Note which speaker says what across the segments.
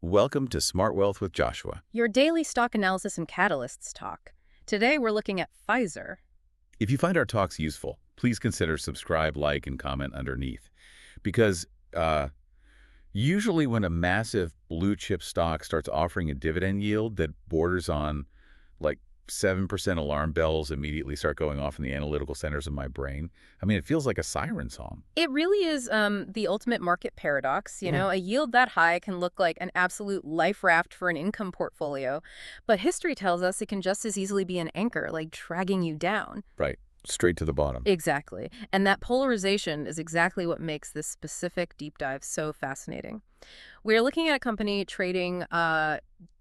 Speaker 1: Welcome to Smart Wealth with Joshua.
Speaker 2: Your daily stock analysis and catalysts talk. Today we're looking at Pfizer.
Speaker 1: If you find our talks useful, please consider subscribe, like, and comment underneath. Because usually when a massive blue chip stock starts offering a dividend yield that borders on like 7%, alarm bells immediately start going off in the analytical centers of my brain. I mean, it feels like a siren song.
Speaker 2: It really is the ultimate market paradox. A yield that high can look like an absolute life raft for an income portfolio, but history tells us it can just as easily be an anchor, like dragging you down.
Speaker 1: Right. Straight to the bottom.
Speaker 2: Exactly. And that polarization is exactly what makes this specific deep dive so fascinating. We're looking at a company trading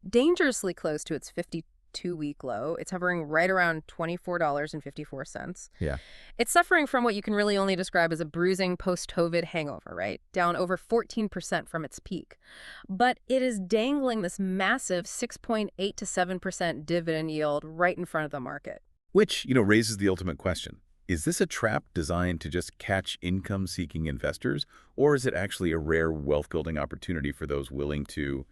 Speaker 2: dangerously close to its 52-week low. It's hovering right around $24.54.
Speaker 1: Yeah.
Speaker 2: It's suffering from what you can really only describe as a bruising post-COVID hangover, right? Down over 14% from its peak. But it is dangling this massive 6.8 to 7% dividend yield right in front of the market.
Speaker 1: Which, raises the ultimate question. Is this a trap designed to just catch income-seeking investors, or is it actually a rare wealth-building opportunity for those willing to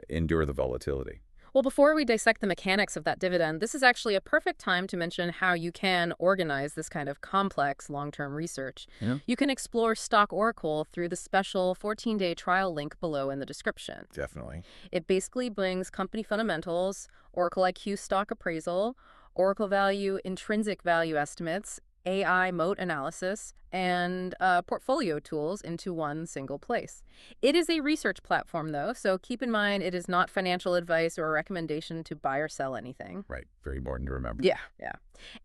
Speaker 1: endure the volatility?
Speaker 2: Well, before we dissect the mechanics of that dividend, this is actually a perfect time to mention how you can organize this kind of complex long-term research.
Speaker 1: Yeah.
Speaker 2: You can explore StockOracle through the special 14-day trial link below in the description.
Speaker 1: Definitely.
Speaker 2: It basically brings company fundamentals, OracleIQ stock appraisal, OracleValue intrinsic value estimates, AI moat analysis, and portfolio tools into one single place. It is a research platform, though, so keep in mind it is not financial advice or a recommendation to buy or sell anything.
Speaker 1: Right. Very important to remember.
Speaker 2: Yeah.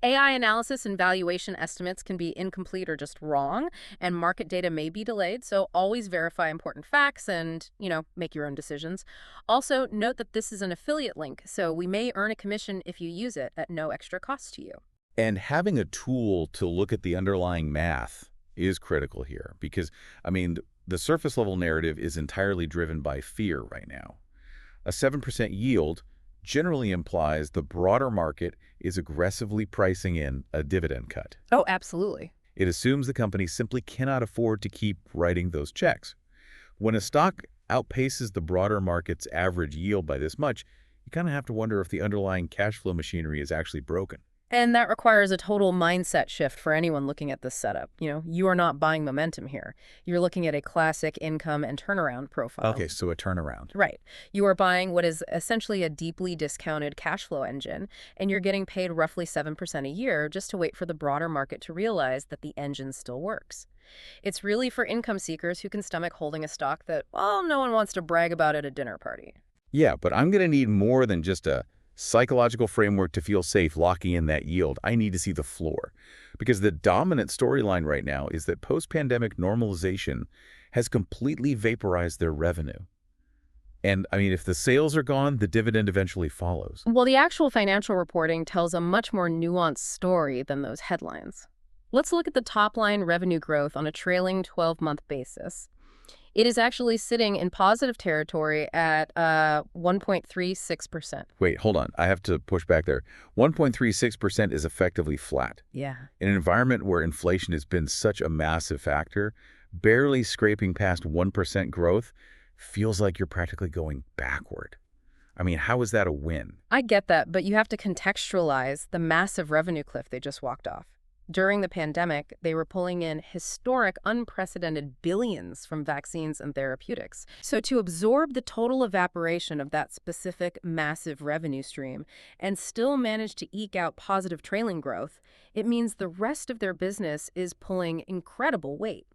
Speaker 2: AI analysis and valuation estimates can be incomplete or just wrong, and market data may be delayed, so always verify important facts and, make your own decisions. Also, note that this is an affiliate link, so we may earn a commission if you use it at no extra cost to you.
Speaker 1: And having a tool to look at the underlying math is critical here because, the surface level narrative is entirely driven by fear right now. A 7% yield generally implies the broader market is aggressively pricing in a dividend cut.
Speaker 2: Oh, absolutely.
Speaker 1: It assumes the company simply cannot afford to keep writing those checks. When a stock outpaces the broader market's average yield by this much, you kind of have to wonder if the underlying cash flow machinery is actually broken.
Speaker 2: And that requires a total mindset shift for anyone looking at this setup. You are not buying momentum here. You're looking at a classic income and turnaround profile.
Speaker 1: Okay, so a turnaround.
Speaker 2: Right. You are buying what is essentially a deeply discounted cash flow engine, and you're getting paid roughly 7% a year just to wait for the broader market to realize that the engine still works. It's really for income seekers who can stomach holding a stock that, no one wants to brag about at a dinner party.
Speaker 1: Yeah, but I'm going to need more than just a psychological framework to feel safe locking in that yield. I need to see the floor. Because the dominant storyline right now is that post-pandemic normalization has completely vaporized their revenue. And, if the sales are gone, the dividend eventually follows.
Speaker 2: Well, the actual financial reporting tells a much more nuanced story than those headlines. Let's look at the top-line revenue growth on a trailing 12-month basis. It is actually sitting in positive territory at 1.36%.
Speaker 1: Wait, hold on. I have to push back there. 1.36% is effectively flat.
Speaker 2: Yeah.
Speaker 1: In an environment where inflation has been such a massive factor, barely scraping past 1% growth feels like you're practically going backward. How is that a win?
Speaker 2: I get that, but you have to contextualize the massive revenue cliff they just walked off. During the pandemic, they were pulling in historic, unprecedented billions from vaccines and therapeutics. So to absorb the total evaporation of that specific massive revenue stream and still manage to eke out positive trailing growth, it means the rest of their business is pulling incredible weight.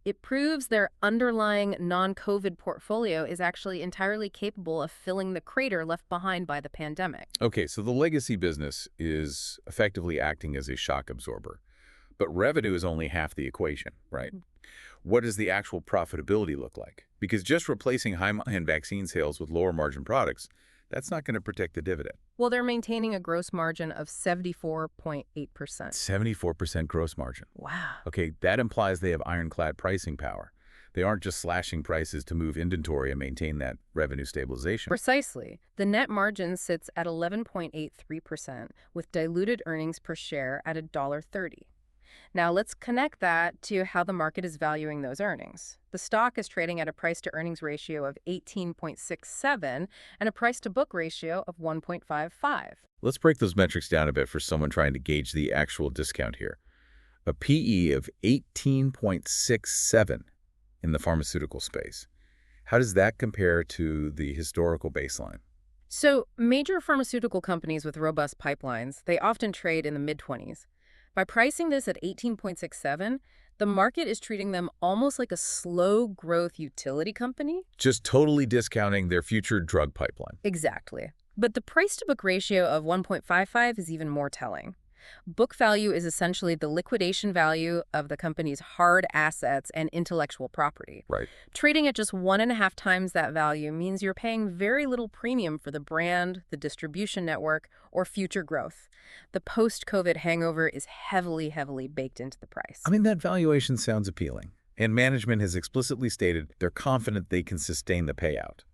Speaker 2: It proves their underlying non-COVID portfolio is actually entirely capable of filling the crater left behind by the pandemic.
Speaker 1: Okay, so the legacy business is effectively acting as a shock absorber. But revenue is only half the equation, right? What does the actual profitability look like? Because just replacing high-margin vaccine sales with lower-margin products, that's not going to protect the dividend.
Speaker 2: Well, they're maintaining a gross margin of 74.8%.
Speaker 1: 74% gross margin.
Speaker 2: Wow.
Speaker 1: Okay, that implies they have ironclad pricing power. They aren't just slashing prices to move inventory and maintain that revenue stabilization.
Speaker 2: Precisely. The net margin sits at 11.83%, with diluted earnings per share at $1.30. Now let's connect that to how the market is valuing those earnings. The stock is trading at a price-to-earnings ratio of 18.67 and a price-to-book ratio of 1.55.
Speaker 1: Let's break those metrics down a bit for someone trying to gauge the actual discount here. A PE of 18.67 in the pharmaceutical space. How does that compare to the historical baseline?
Speaker 2: So major pharmaceutical companies with robust pipelines, they often trade in the mid-20s. By pricing this at 18.67, the market is treating them almost like a slow-growth utility company.
Speaker 1: Just totally discounting their future drug pipeline.
Speaker 2: Exactly. But the price-to-book ratio of 1.55 is even more telling. Book value is essentially the liquidation value of the company's hard assets and intellectual property.
Speaker 1: Right.
Speaker 2: Trading at just 1.5 times that value means you're paying very little premium for the brand, the distribution network, or future growth. The post-COVID hangover is heavily, heavily baked into the price.
Speaker 1: I mean, that valuation sounds appealing, and management has explicitly stated they're confident they can sustain the payout.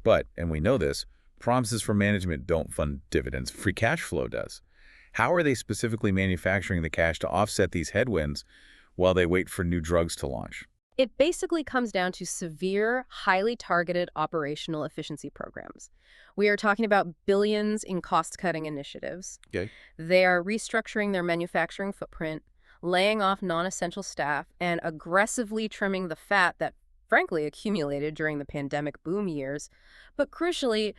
Speaker 1: But, and we know this, promises from management don't fund dividends. Free cash flow does. How are they specifically manufacturing the cash to offset these headwinds while they wait for new drugs to launch?
Speaker 2: It basically comes down to severe, highly targeted operational efficiency programs. We are talking about billions in cost-cutting initiatives.
Speaker 1: Okay.
Speaker 2: They are restructuring their manufacturing footprint, laying off non-essential staff, and aggressively trimming the fat that, frankly, accumulated during the pandemic boom years. But crucially,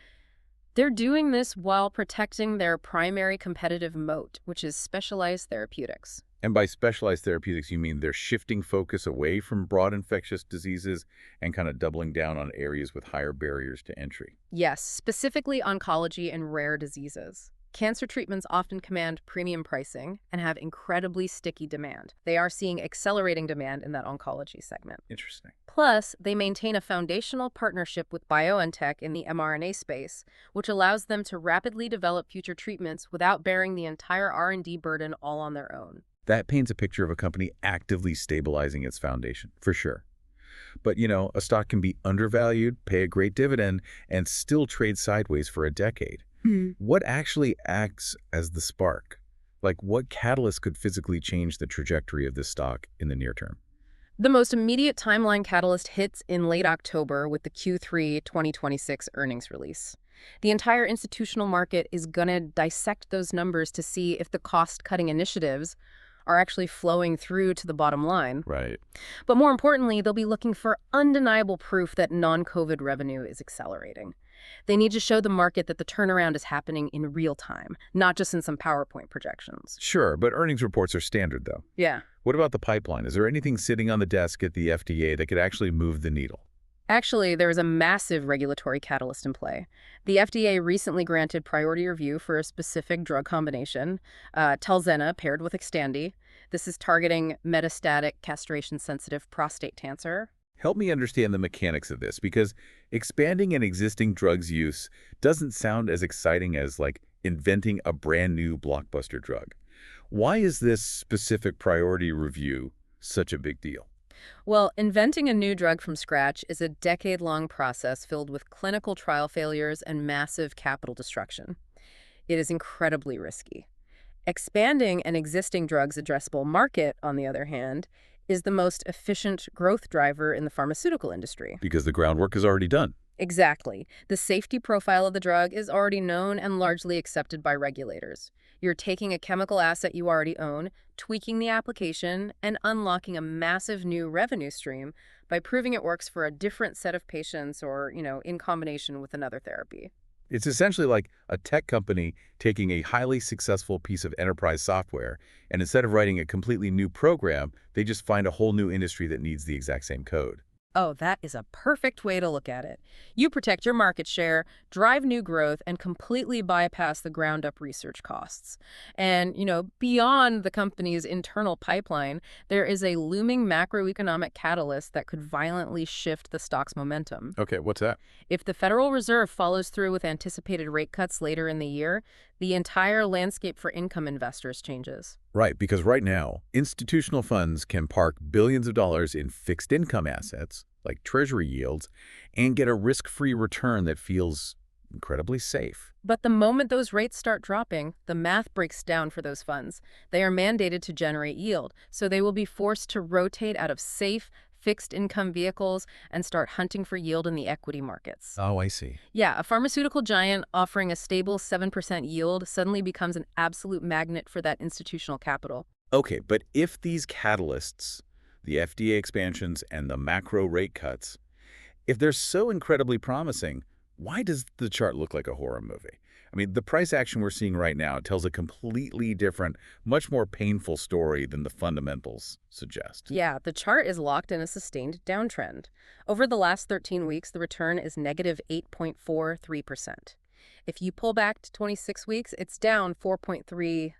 Speaker 2: they're doing this while protecting their primary competitive moat, which is specialized therapeutics.
Speaker 1: And by specialized therapeutics, you mean they're shifting focus away from broad infectious diseases and kind of doubling down on areas with higher barriers to entry.
Speaker 2: Yes, specifically oncology and rare diseases. Cancer treatments often command premium pricing and have incredibly sticky demand. They are seeing accelerating demand in that oncology segment.
Speaker 1: Interesting.
Speaker 2: Plus, they maintain a foundational partnership with BioNTech in the mRNA space, which allows them to rapidly develop future treatments without bearing the entire R&D burden all on their own.
Speaker 1: That paints a picture of a company actively stabilizing its foundation, for sure. But, a stock can be undervalued, pay a great dividend, and still trade sideways for a decade. What actually acts as the spark? Like, what catalyst could physically change the trajectory of this stock in the near term?
Speaker 2: The most immediate timeline catalyst hits in late October with the Q3 2026 earnings release. The entire institutional market is going to dissect those numbers to see if the cost-cutting initiatives are actually flowing through to the bottom line.
Speaker 1: Right.
Speaker 2: But more importantly, they'll be looking for undeniable proof that non-COVID revenue is accelerating. They need to show the market that the turnaround is happening in real time, not just in some PowerPoint projections.
Speaker 1: Sure, but earnings reports are standard, though.
Speaker 2: Yeah.
Speaker 1: What about the pipeline? Is there anything sitting on the desk at the FDA that could actually move the needle?
Speaker 2: Actually, there is a massive regulatory catalyst in play. The FDA recently granted priority review for a specific drug combination, Talzenna paired with Xtandi. This is targeting metastatic castration-sensitive prostate cancer.
Speaker 1: Help me understand the mechanics of this, because expanding an existing drug's use doesn't sound as exciting as, like, inventing a brand new blockbuster drug. Why is this specific priority review such a big deal?
Speaker 2: Well, inventing a new drug from scratch is a decade-long process filled with clinical trial failures and massive capital destruction. It is incredibly risky. Expanding an existing drug's addressable market, on the other hand, is the most efficient growth driver in the pharmaceutical industry.
Speaker 1: Because the groundwork is already done.
Speaker 2: Exactly. The safety profile of the drug is already known and largely accepted by regulators. You're taking a chemical asset you already own, tweaking the application, and unlocking a massive new revenue stream by proving it works for a different set of patients or, in combination with another therapy.
Speaker 1: It's essentially like a tech company taking a highly successful piece of enterprise software, and instead of writing a completely new program, they just find a whole new industry that needs the exact same code.
Speaker 2: Oh, that is a perfect way to look at it. You protect your market share, drive new growth, and completely bypass the ground-up research costs. And, beyond the company's internal pipeline, there is a looming macroeconomic catalyst that could violently shift the stock's momentum.
Speaker 1: Okay, what's that?
Speaker 2: If the Federal Reserve follows through with anticipated rate cuts later in the year, the entire landscape for income investors changes.
Speaker 1: Right, because right now, institutional funds can park billions of dollars in fixed income assets, like treasury yields, and get a risk-free return that feels incredibly safe.
Speaker 2: But the moment those rates start dropping, the math breaks down for those funds. They are mandated to generate yield, so they will be forced to rotate out of safe, fixed income vehicles and start hunting for yield in the equity markets.
Speaker 1: Oh, I see.
Speaker 2: Yeah, a pharmaceutical giant offering a stable 7% yield suddenly becomes an absolute magnet for that institutional capital.
Speaker 1: Okay, but if these catalysts, the FDA expansions and the macro rate cuts, if they're so incredibly promising, why does the chart look like a horror movie? I mean, the price action we're seeing right now tells a completely different, much more painful story than the fundamentals suggest.
Speaker 2: Yeah, the chart is locked in a sustained downtrend. Over the last 13 weeks, the return is negative 8.43%. If you pull back to 26 weeks, it's down 4.33%.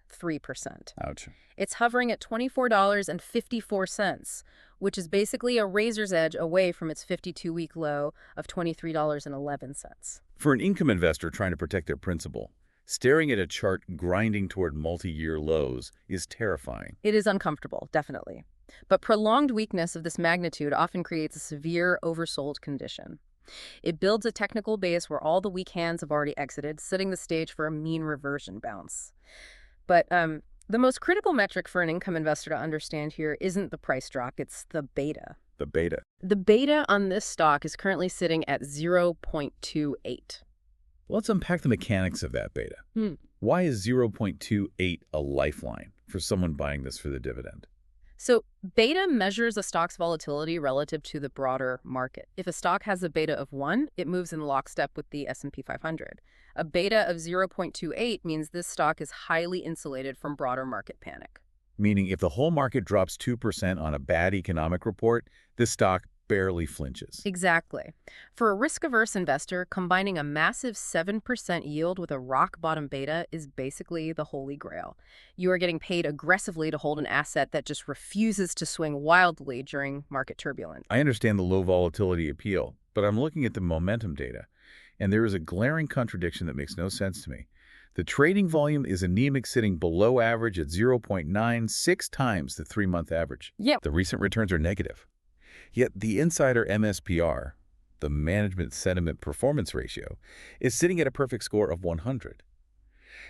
Speaker 1: Ouch.
Speaker 2: It's hovering at $24.54, which is basically a razor's edge away from its 52-week low of $23.11.
Speaker 1: For an income investor trying to protect their principal, staring at a chart grinding toward multi-year lows is terrifying.
Speaker 2: It is uncomfortable, definitely. But prolonged weakness of this magnitude often creates a severe oversold condition. It builds a technical base where all the weak hands have already exited, setting the stage for a mean reversion bounce. But the most critical metric for an income investor to understand here isn't the price drop, it's the beta.
Speaker 1: The beta.
Speaker 2: The beta on this stock is currently sitting at 0.28.
Speaker 1: Let's unpack the mechanics of that beta. Why is 0.28 a lifeline for someone buying this for the dividend?
Speaker 2: So beta measures a stock's volatility relative to the broader market. If a stock has a beta of 1, it moves in lockstep with the S&P 500. A beta of 0.28 means this stock is highly insulated from broader market panic.
Speaker 1: Meaning if the whole market drops 2% on a bad economic report, this stock barely flinches.
Speaker 2: Exactly. For a risk-averse investor, combining a massive 7% yield with a rock-bottom beta is basically the holy grail. You are getting paid aggressively to hold an asset that just refuses to swing wildly during market turbulence.
Speaker 1: I understand the low volatility appeal, but I'm looking at the momentum data, and there is a glaring contradiction that makes no sense to me. The trading volume is anemic, sitting below average at 0.96 times the 3-month average.
Speaker 2: Yep.
Speaker 1: The recent returns are negative. Yet the insider MSPR, the Management Sentiment Performance Ratio, is sitting at a perfect score of 100.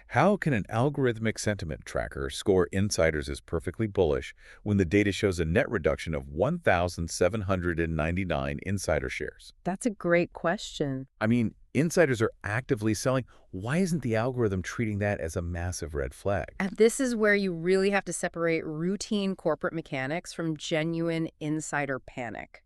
Speaker 1: How can an algorithmic sentiment tracker score insiders as perfectly bullish when the data shows a net reduction of 1,799 insider shares?
Speaker 2: That's a great question.
Speaker 1: I mean, insiders are actively selling. Why isn't the algorithm treating that as a massive red flag?
Speaker 2: And this is where you really have to separate routine corporate mechanics from genuine insider panic.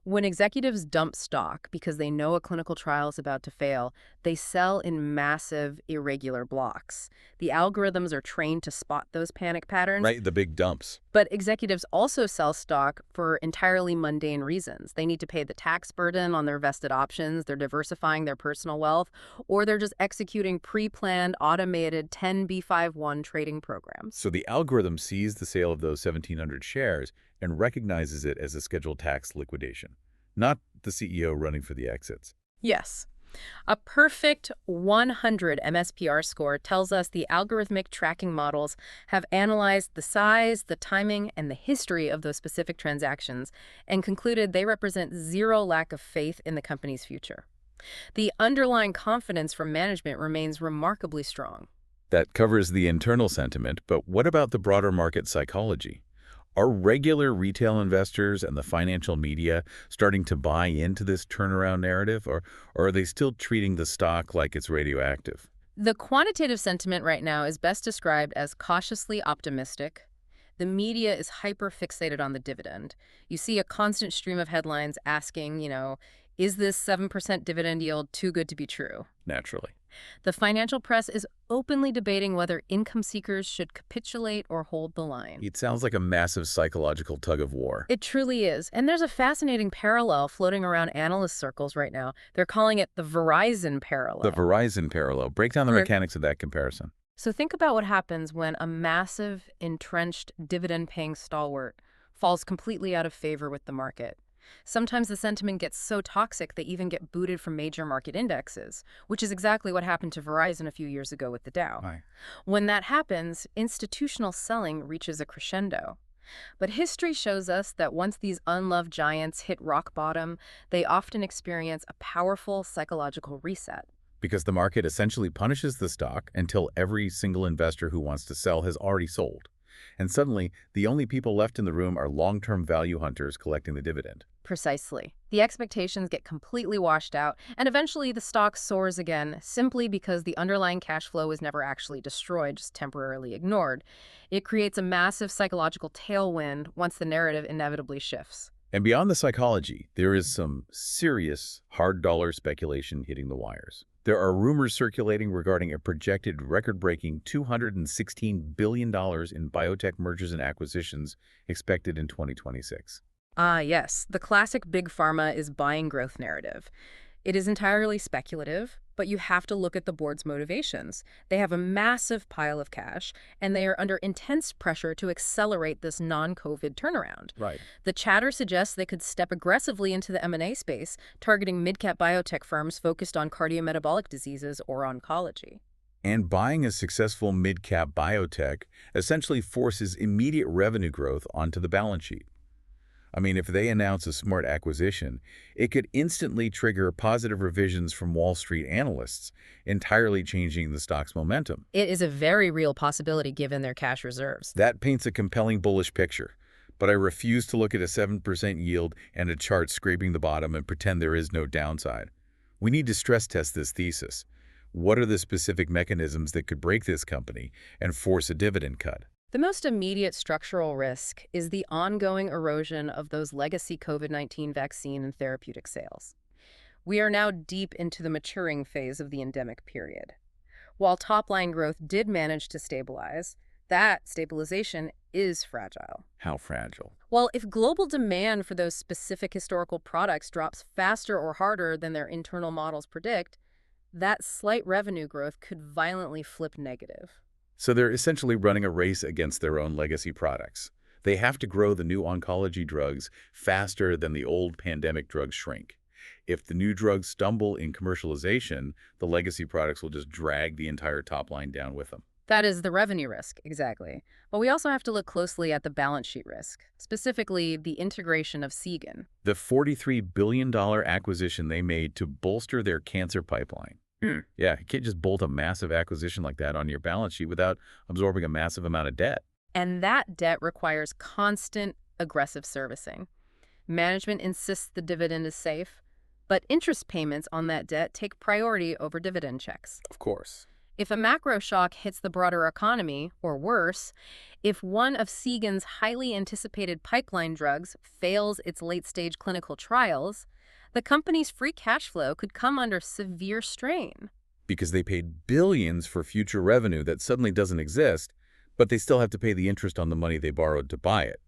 Speaker 2: When executives dump stock because they know a clinical trial is about to fail, they sell in massive, irregular blocks. The algorithms are trained to spot those panic patterns.
Speaker 1: Right, the big dumps.
Speaker 2: But executives also sell stock for entirely mundane reasons. They need to pay the tax burden on their vested options, they're diversifying their personal wealth, or they're just executing pre-planned, automated 10b5-1 trading programs.
Speaker 1: So the algorithm sees the sale of those 1,700 shares and recognizes it as a scheduled tax liquidation, not the CEO running for the exits.
Speaker 2: Yes. A perfect 100 MSPR score tells us the algorithmic tracking models have analyzed the size, the timing, and the history of those specific transactions and concluded they represent zero lack of faith in the company's future. The underlying confidence from management remains remarkably strong.
Speaker 1: That covers the internal sentiment, but what about the broader market psychology? Are regular retail investors and the financial media starting to buy into this turnaround narrative, or are they still treating the stock like it's radioactive?
Speaker 2: The quantitative sentiment right now is best described as cautiously optimistic. The media is hyper-fixated on the dividend. You see a constant stream of headlines asking, is this 7% dividend yield too good to be true?
Speaker 1: Naturally.
Speaker 2: The financial press is openly debating whether income seekers should capitulate or hold the line.
Speaker 1: It sounds like a massive psychological tug-of-war.
Speaker 2: It truly is. And there's a fascinating parallel floating around analyst circles right now. They're calling it the Verizon parallel.
Speaker 1: The Verizon parallel. Break down the mechanics of that comparison.
Speaker 2: So think about what happens when a massive, entrenched, dividend-paying stalwart falls completely out of favor with the market. Sometimes the sentiment gets so toxic they even get booted from major market indexes, which is exactly what happened to Verizon a few years ago with the Dow.
Speaker 1: Right.
Speaker 2: When that happens, institutional selling reaches a crescendo. But history shows us that once these unloved giants hit rock bottom, they often experience a powerful psychological reset.
Speaker 1: because the market essentially punishes the stock until every single investor who wants to sell has already sold. And suddenly, the only people left in the room are long-term value hunters collecting the dividend.
Speaker 2: Precisely. The expectations get completely washed out, and eventually the stock soars again simply because the underlying cash flow was never actually destroyed, just temporarily ignored. It creates a massive psychological tailwind once the narrative inevitably shifts.
Speaker 1: And beyond the psychology, there is some serious hard dollar speculation hitting the wires. There are rumors circulating regarding a projected record-breaking $216 billion in biotech mergers and acquisitions expected in 2026.
Speaker 2: Ah, yes, the classic big pharma is buying growth narrative. It is entirely speculative, but you have to look at the board's motivations. They have a massive pile of cash, and they are under intense pressure to accelerate this non-COVID turnaround.
Speaker 1: Right.
Speaker 2: The chatter suggests they could step aggressively into the M&A space, targeting mid-cap biotech firms focused on cardiometabolic diseases or oncology.
Speaker 1: And buying a successful mid-cap biotech essentially forces immediate revenue growth onto the balance sheet. I mean, if they announce a smart acquisition, it could instantly trigger positive revisions from Wall Street analysts, entirely changing the stock's momentum.
Speaker 2: It is a very real possibility given their cash reserves.
Speaker 1: That paints a compelling bullish picture, but I refuse to look at a 7% yield and a chart scraping the bottom and pretend there is no downside. We need to stress test this thesis. What are the specific mechanisms that could break this company and force a dividend cut?
Speaker 2: The most immediate structural risk is the ongoing erosion of those legacy COVID-19 vaccine and therapeutic sales. We are now deep into the maturing phase of the endemic period. While top-line growth did manage to stabilize, that stabilization is fragile.
Speaker 1: How fragile?
Speaker 2: Well, if global demand for those specific historical products drops faster or harder than their internal models predict, that slight revenue growth could violently flip negative.
Speaker 1: So they're essentially running a race against their own legacy products. They have to grow the new oncology drugs faster than the old pandemic drugs shrink. If the new drugs stumble in commercialization, the legacy products will just drag the entire top line down with them.
Speaker 2: That is the revenue risk, exactly. But we also have to look closely at the balance sheet risk, specifically the integration of Seagen.
Speaker 1: The $43 billion acquisition they made to bolster their cancer pipeline. Yeah, you can't just bolt a massive acquisition like that on your balance sheet without absorbing a massive amount of debt.
Speaker 2: And that debt requires constant, aggressive servicing. Management insists the dividend is safe, but interest payments on that debt take priority over dividend checks.
Speaker 1: Of course.
Speaker 2: If a macro shock hits the broader economy, or worse, if one of Seagen's highly anticipated pipeline drugs fails its late-stage clinical trials, the company's free cash flow could come under severe strain.
Speaker 1: Because they paid billions for future revenue that suddenly doesn't exist, but they still have to pay the interest on the money they borrowed to buy it.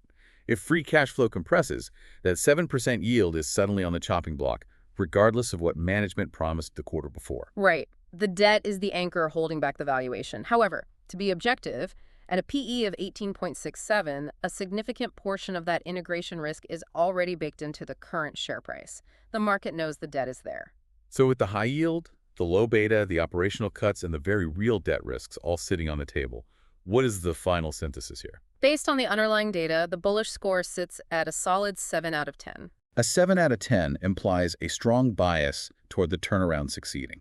Speaker 1: If free cash flow compresses, that 7% yield is suddenly on the chopping block, regardless of what management promised the quarter before.
Speaker 2: Right. The debt is the anchor holding back the valuation. However, to be objective, at a PE of 18.67, a significant portion of that integration risk is already baked into the current share price. The market knows the debt is there.
Speaker 1: So with the high yield, the low beta, the operational cuts, and the very real debt risks all sitting on the table, what is the final synthesis here?
Speaker 2: Based on the underlying data, the bullish score sits at a solid 7 out of 10.
Speaker 1: A 7 out of 10 implies a strong bias toward the turnaround succeeding.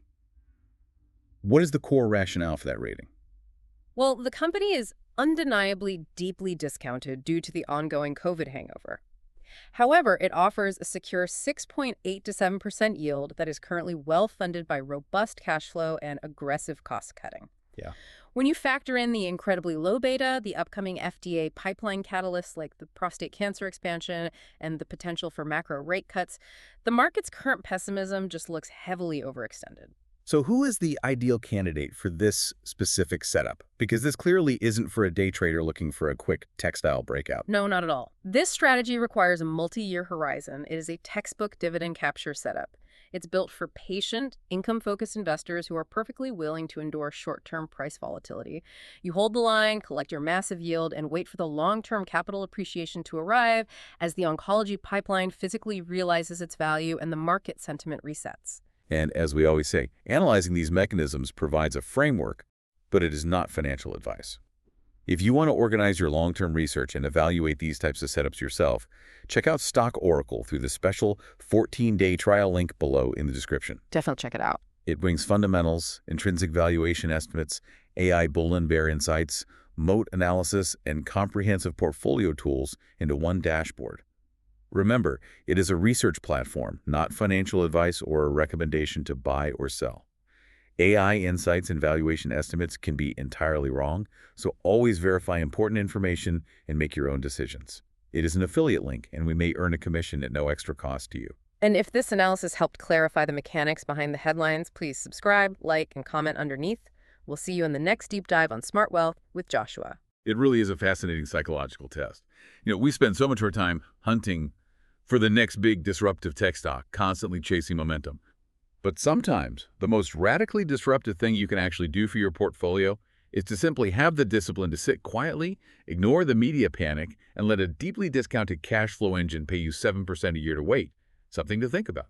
Speaker 1: What is the core rationale for that rating?
Speaker 2: Well, the company is undeniably deeply discounted due to the ongoing COVID hangover. However, it offers a secure 6.8 to 7% yield that is currently well-funded by robust cash flow and aggressive cost-cutting.
Speaker 1: Yeah.
Speaker 2: When you factor in the incredibly low beta, the upcoming FDA pipeline catalysts like the prostate cancer expansion, and the potential for macro rate cuts, the market's current pessimism just looks heavily overextended.
Speaker 1: So who is the ideal candidate for this specific setup? Because this clearly isn't for a day trader looking for a quick textile breakout.
Speaker 2: No, not at all. This strategy requires a multi-year horizon. It is a textbook dividend capture setup. It's built for patient, income-focused investors who are perfectly willing to endure short-term price volatility. You hold the line, collect your massive yield, and wait for the long-term capital appreciation to arrive as the oncology pipeline physically realizes its value and the market sentiment resets.
Speaker 1: And as we always say, analyzing these mechanisms provides a framework, but it is not financial advice. If you want to organize your long-term research and evaluate these types of setups yourself, check out StockOracle through the special 14-day trial link below in the description.
Speaker 2: Definitely check it out.
Speaker 1: It brings fundamentals, intrinsic valuation estimates, AI bull and bear insights, moat analysis, and comprehensive portfolio tools into one dashboard. Remember, it is a research platform, not financial advice or a recommendation to buy or sell. AI insights and valuation estimates can be entirely wrong, so always verify important information and make your own decisions. It is an affiliate link, and we may earn a commission at no extra cost to you.
Speaker 2: And if this analysis helped clarify the mechanics behind the headlines, please subscribe, like, and comment underneath. We'll see you in the next deep dive on Smart Wealth with Joshua.
Speaker 1: It really is a fascinating psychological test. We spend so much of our time hunting for the next big disruptive tech stock, constantly chasing momentum. But sometimes, the most radically disruptive thing you can actually do for your portfolio is to simply have the discipline to sit quietly, ignore the media panic, and let a deeply discounted cash flow engine pay you 7% a year to wait. Something to think about.